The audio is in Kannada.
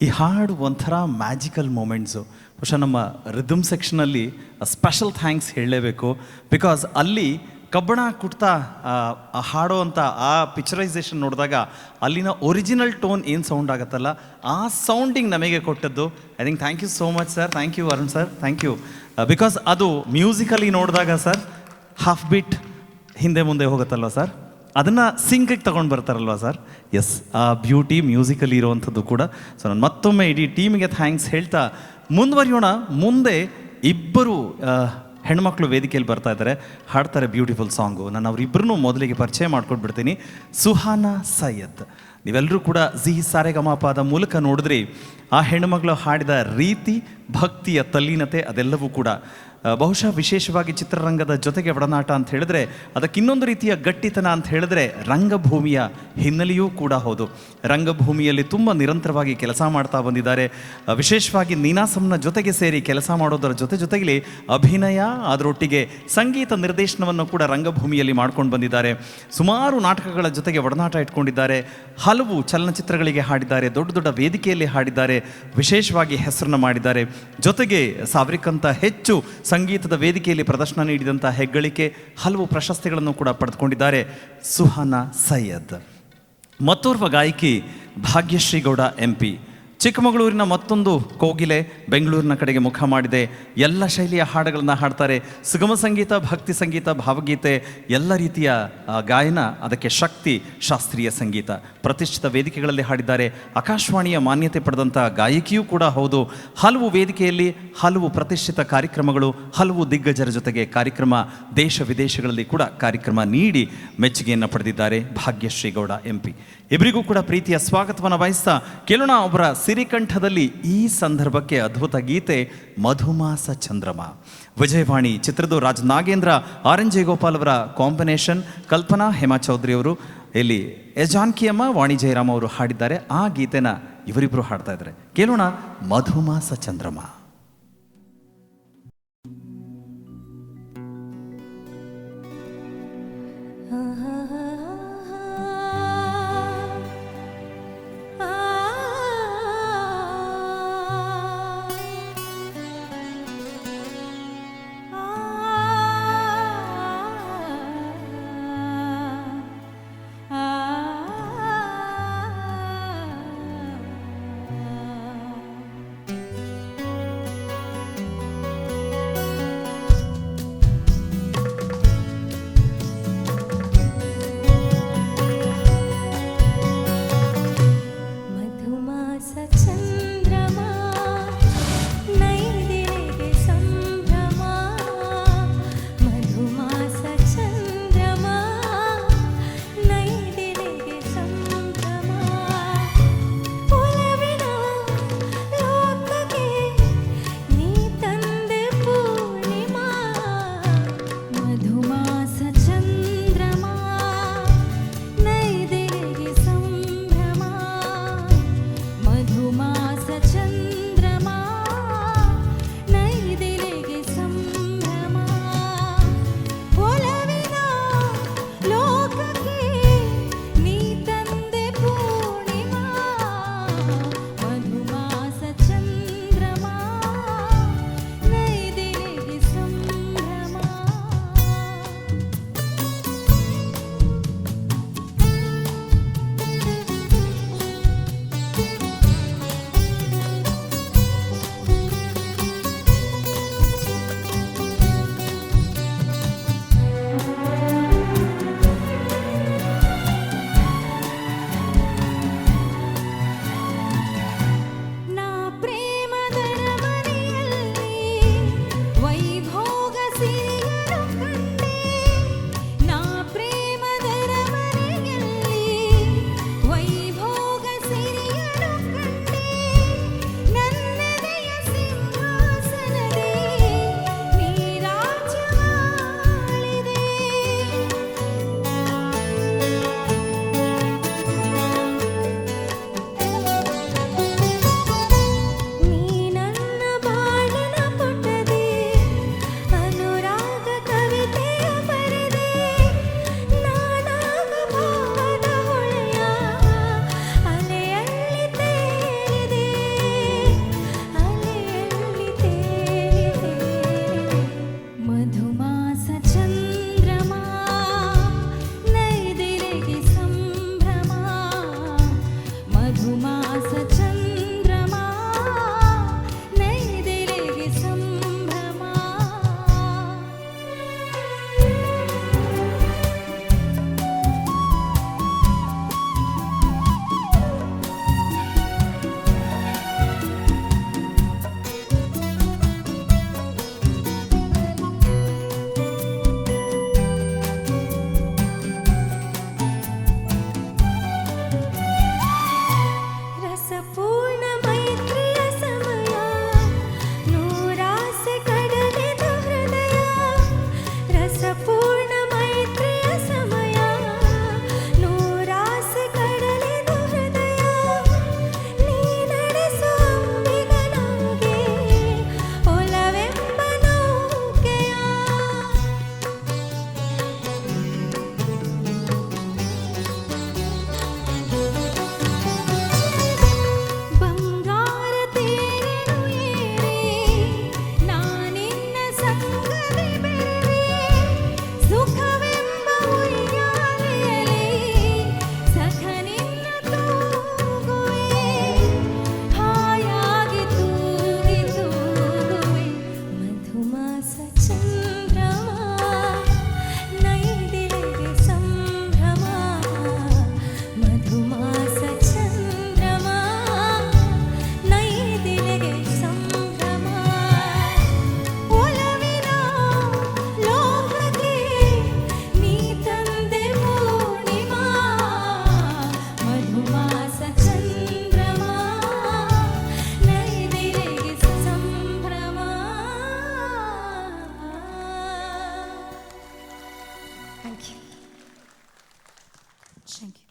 ಈ ಹಾಡು ಒಂಥರ ಮ್ಯಾಜಿಕಲ್ ಮೂಮೆಂಟ್ಸು. ಬಹುಶಃ ನಮ್ಮ ರಿದಮ್ ಸೆಕ್ಷನಲ್ಲಿ ಸ್ಪೆಷಲ್ ಥ್ಯಾಂಕ್ಸ್ ಹೇಳಲೇಬೇಕು. ಬಿಕಾಸ್ ಅಲ್ಲಿ ಕಬ್ಬಣ ಕುಟ್ತಾ ಹಾಡೋ ಅಂಥ ಆ ಪಿಕ್ಚರೈಸೇಷನ್ ನೋಡಿದಾಗ ಅಲ್ಲಿನ ಒರಿಜಿನಲ್ ಟೋನ್ ಏನು ಸೌಂಡ್ ಆಗುತ್ತಲ್ಲ, ಆ ಸೌಂಡಿಂಗ್ ನಮಗೆ ಕೊಟ್ಟದ್ದು. I think thank you so much sir. Thank you Arun sir, thank you. Because ಅದು ಮ್ಯೂಸಿಕಲಿ ನೋಡಿದಾಗ ಸರ್ ಹಾಫ್ ಬೀಟ್ ಹಿಂದೆ ಮುಂದೆ ಹೋಗುತ್ತಲ್ವ ಸರ್, ಅದನ್ನು ಸಿಂಕಿಗೆ ತೊಗೊಂಡು ಬರ್ತಾರಲ್ವ ಸರ್. ಎಸ್, ಆ ಬ್ಯೂಟಿ ಮ್ಯೂಸಿಕಲ್ಲಿ ಇರೋವಂಥದ್ದು ಕೂಡ. ಸೊ ನಾನು ಮತ್ತೊಮ್ಮೆ ಇಡೀ ಟೀಮಿಗೆ ಥ್ಯಾಂಕ್ಸ್ ಹೇಳ್ತಾ ಮುಂದುವರಿಯೋಣ. ಮುಂದೆ ಇಬ್ಬರು ಹೆಣ್ಮಕ್ಳು ವೇದಿಕೆಯಲ್ಲಿ ಬರ್ತಾ ಇದ್ದಾರೆ, ಹಾಡ್ತಾರೆ ಬ್ಯೂಟಿಫುಲ್ ಸಾಂಗು. ನಾನು ಅವರಿಬ್ಬರನ್ನೂ ಮೊದಲಿಗೆ ಪರಿಚಯ ಮಾಡ್ಕೊಟ್ಬಿಡ್ತೀನಿ. ಸುಹಾನಾ ಸೈಯದ್, ನೀವೆಲ್ಲರೂ ಕೂಡ ಝೀ ಸಾರೆಗಮಪದ ಮೂಲಕ ನೋಡಿದ್ರಿ ಆ ಹೆಣ್ಣುಮಗಳು ಹಾಡಿದ ರೀತಿ, ಭಕ್ತಿಯ ತಲ್ಲೀನತೆ ಅದೆಲ್ಲವೂ ಕೂಡ ಬಹುಶಃ ವಿಶೇಷವಾಗಿ ಚಿತ್ರರಂಗದ ಜೊತೆಗೆ ಒಡನಾಟ ಅಂತ ಹೇಳಿದ್ರೆ ಅದಕ್ಕೆ ಇನ್ನೊಂದು ರೀತಿಯ ಗಟ್ಟಿತನ ಅಂತ ಹೇಳಿದ್ರೆ ರಂಗಭೂಮಿಯ ಹಿನ್ನೆಲೆಯೂ ಕೂಡ ಹೌದು. ರಂಗಭೂಮಿಯಲ್ಲಿ ತುಂಬ ನಿರಂತರವಾಗಿ ಕೆಲಸ ಮಾಡ್ತಾ ಬಂದಿದ್ದಾರೆ. ವಿಶೇಷವಾಗಿ ನೀನಾಸಂನ ಜೊತೆಗೆ ಸೇರಿ ಕೆಲಸ ಮಾಡೋದರ ಜೊತೆಗೆ ಅಭಿನಯ, ಅದರೊಟ್ಟಿಗೆ ಸಂಗೀತ ನಿರ್ದೇಶನವನ್ನು ಕೂಡ ರಂಗಭೂಮಿಯಲ್ಲಿ ಮಾಡ್ಕೊಂಡು ಬಂದಿದ್ದಾರೆ. ಸುಮಾರು ನಾಟಕಗಳ ಜೊತೆಗೆ ಒಡನಾಟ ಇಟ್ಕೊಂಡಿದ್ದಾರೆ. ಹಲವು ಚಲನಚಿತ್ರಗಳಿಗೆ ಹಾಡಿದ್ದಾರೆ, ದೊಡ್ಡ ದೊಡ್ಡ ವೇದಿಕೆಯಲ್ಲಿ ಹಾಡಿದ್ದಾರೆ, ವಿಶೇಷವಾಗಿ ಹೆಸರನ್ನು ಮಾಡಿದ್ದಾರೆ. ಜೊತೆಗೆ 1000ಕ್ಕಿಂತ ಹೆಚ್ಚು ಸಂಗೀತದ ವೇದಿಕೆಯಲ್ಲಿ ಪ್ರದರ್ಶನ ನೀಡಿದಂಥ ಹೆಗ್ಗಳಿಕೆ, ಹಲವು ಪ್ರಶಸ್ತಿಗಳನ್ನು ಕೂಡ ಪಡೆದುಕೊಂಡಿದ್ದಾರೆ ಸುಹಾನಾ ಸೈಯದ್. ಮತ್ತೋರ್ವ ಗಾಯಕಿ ಭಾಗ್ಯಶ್ರೀ ಗೌಡ MP. ಚಿಕ್ಕಮಗಳೂರಿನ ಮತ್ತೊಂದು ಕೋಗಿಲೆ ಬೆಂಗಳೂರಿನ ಕಡೆಗೆ ಮುಖ ಮಾಡಿದೆ. ಎಲ್ಲ ಶೈಲಿಯ ಹಾಡುಗಳನ್ನು ಹಾಡ್ತಾರೆ. ಸುಗಮ ಸಂಗೀತ, ಭಕ್ತಿ ಸಂಗೀತ, ಭಾವಗೀತೆ, ಎಲ್ಲ ರೀತಿಯ ಗಾಯನ, ಅದಕ್ಕೆ ಶಕ್ತಿ, ಶಾಸ್ತ್ರೀಯ ಸಂಗೀತ. ಪ್ರತಿಷ್ಠಿತ ವೇದಿಕೆಗಳಲ್ಲಿ ಹಾಡಿದ್ದಾರೆ. ಆಕಾಶವಾಣಿಯ ಮಾನ್ಯತೆ ಪಡೆದಂಥ ಗಾಯಕಿಯೂ ಕೂಡ ಹೌದು. ಹಲವು ವೇದಿಕೆಯಲ್ಲಿ ಹಲವು ಪ್ರತಿಷ್ಠಿತ ಕಾರ್ಯಕ್ರಮಗಳು, ಹಲವು ದಿಗ್ಗಜರ ಜೊತೆಗೆ ಕಾರ್ಯಕ್ರಮ, ದೇಶ ವಿದೇಶಗಳಲ್ಲಿ ಕೂಡ ಕಾರ್ಯಕ್ರಮ ನೀಡಿ ಮೆಚ್ಚುಗೆಯನ್ನು ಪಡೆದಿದ್ದಾರೆ ಭಾಗ್ಯಶ್ರೀ ಗೌಡ MP. ಇಬ್ಬರಿಗೂ ಕೂಡ ಪ್ರೀತಿಯ ಸ್ವಾಗತವನ್ನು ಬಯಸ್ತಾ ಕೇಳೋಣ ಒಬ್ಬರ ಸಿರಿಕಂಠದಲ್ಲಿ ಈ ಸಂದರ್ಭಕ್ಕೆ ಅದ್ಭುತ ಗೀತೆ ಮಧುಮಾಸ ಚಂದ್ರಮ. ವಿಜಯವಾಣಿ ಚಿತ್ರದ ರಾಜ್ ನಾಗೇಂದ್ರ, RN ಜಯಗೋಪಾಲ್ ಅವರ ಕಾಂಬಿನೇಷನ್. ಕಲ್ಪನಾ ಹೇಮಾ ಚೌಧರಿ ಅವರು, ಇಲ್ಲಿ ಎಸ್ ಜಾನಕಿಯಮ್ಮ, ವಾಣಿ ಜಯರಾಮ್ ಅವರು ಹಾಡಿದ್ದಾರೆ. ಆ ಗೀತೆನ ಇವರಿಬ್ಬರು ಹಾಡ್ತಾ ಇದ್ದಾರೆ. ಕೇಳೋಣ ಮಧುಮಾಸ ಚಂದ್ರಮ. ಪೂರ್ಣ ಮೈತ್ರಿಯ ಸಮಯ ನೂರಾಸೆ ಕಡಲಿದು ಹೃದಯ ರಸಪೂರ್ಣ ಮೈತ್ರಿಯ ಸಮಯ ನೂರಾಸೆ ಕಡಲಿದು ಹೃದಯ ನೀ ನಡೆಸೋ ಅಂಬಿಗ ನಮಗೆ ಒಲವೆಂಬ ನೌಕೆಯ ಬಂಗಾರ ತೇರೆನು ಏರಿ ನಾನಿನ್ನ ಸಂಗದಿ ಬೆರೆವೆ ಸುಖವೆಂಬ ಉಯ್ಯಾಲೆಯಲ್ಲಿ ಸಖ ನಿನ್ನ ತೂಗುವೆ ಹಾಯಾಗಿ ತೂಗಿ ತೂಗುವೆ ಮಧುಮಾಸ ಚಂದ್ರಮ ನೈದಿಲೆಗೆ ಸಂಭ್ರಮ ಮಧುಮಾಸ ಚಂದ್ರಮ ನೈದಿಲೆಗೆ ಸಂಭ್ರಮ ಒಲವಿನ ಲೋಕಕ್ಕೆ ನೀ ತಂದೆ ಪೂರ್ಣಿಮಾ ಮಧುಮಾಸ ಚಂದ್ರಮ ನೈದಿಲೆಗೆ ಸಂಭ್ರಮ. Thank you. Thank you.